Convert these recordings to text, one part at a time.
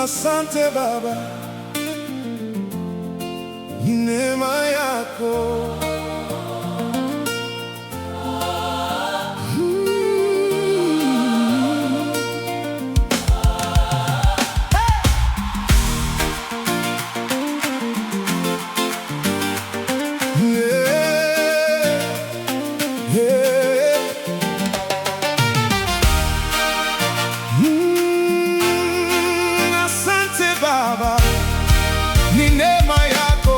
Asante Baba, ni neema yako. Asante Baba, ni neema yako.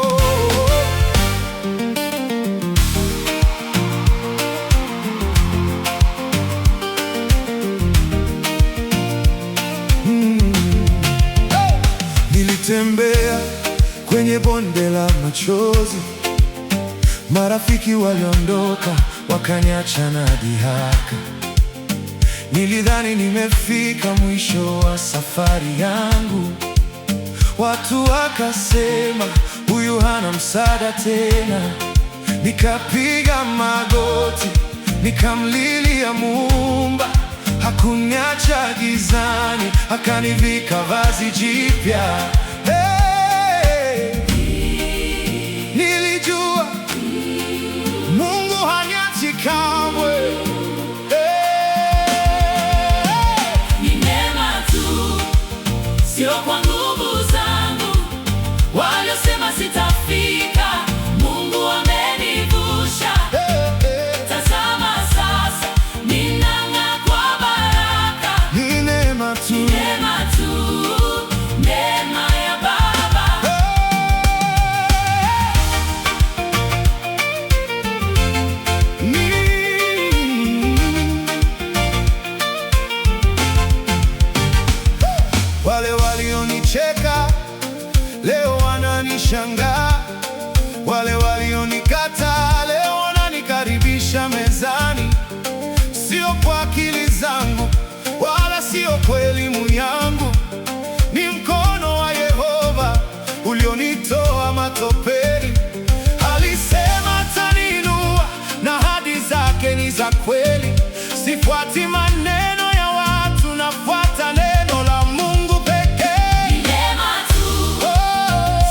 Nilitembea kwenye bonde la machozi, marafiki waliondoka wakaniacha na dhihaka. Nilidhani nimefika mwisho wa safari yangu, watu wakasema huyu hana msaada tena. Nikapiga magoti, nikamlilia Muumba, hakuniacha gizani, akanivika vazi jipya. Nilijua Mungu haniachi kamwe. Ni neema tu, sio kwa nguvu zangu. Waliosema sitafika, Mungu amenivusha. Tazama sasa, ninang'aa kwa baraka. Ni neema tu, Neema tu, neema ya Baba. Wale walionicheka leo wananishangaa, wale walionikata leo wananikaribisha mezani. Sio kwa akili zangu wala sio kwa elimu yangu, ni mkono wa Yehova ulionitoa matopeni. Alisema ataniinua na ahadi zake ni za kweli. Sifuati maneno ya watu, nafuata neno la Mungu pekee. Ni neema tu,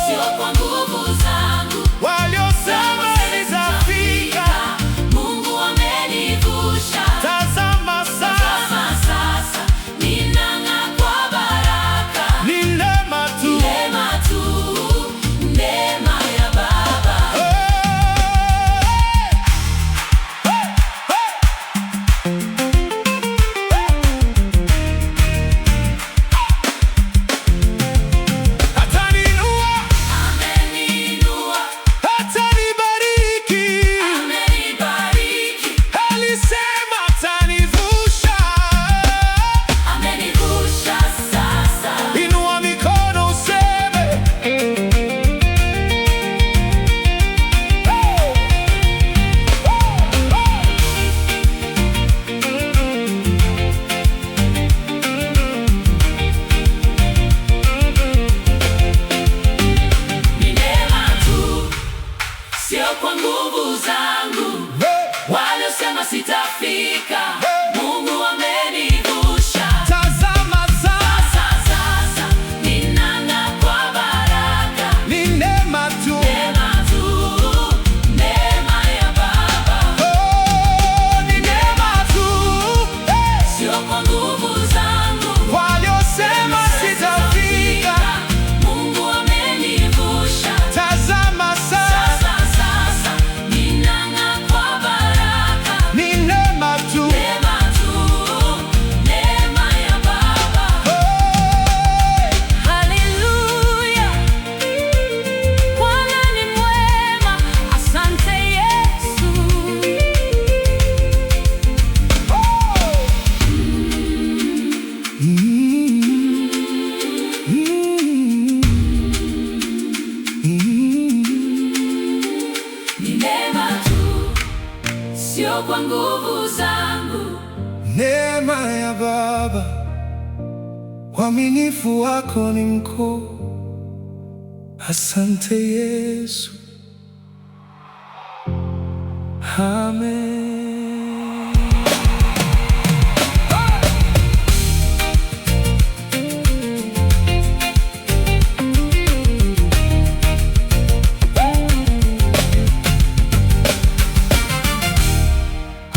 sio kwa nguvu zangu. Waliosema nitafika, Mungu amenivusha. tazama Tazama sasa, sasa, ninang'aa kwa baraka. ni neema tu. Neema tu, neema ya Baba. Ataniinua, Ameniinua, atanibariki, amenibariki, alisema atanivusha. amenivusha sasa. Inua mikono useme, Ni neema tu, sio kwa nguvu zangu. Waliosema sitafika, Mungu amenivusha. tazama sasa, Sasa ninang'aa kwa baraka. ni neema tu. Neema tu, neema ya Baba. Oh, ni neema tu. Sio kwa nguvu zangu. Waliosema sitafika, Mungu amenivusha. tazama sasa, Sasa ninang'aa kwa baraka. ni neema tu. Neema tu, neema ya Baba. Haleluya, Bwana ni mwema. Asante Yesu. Ni neema tu, sio kwa nguvu zangu. Neema ya Baba, uaminifu wako ni mkuu. Asante Yesu, amen.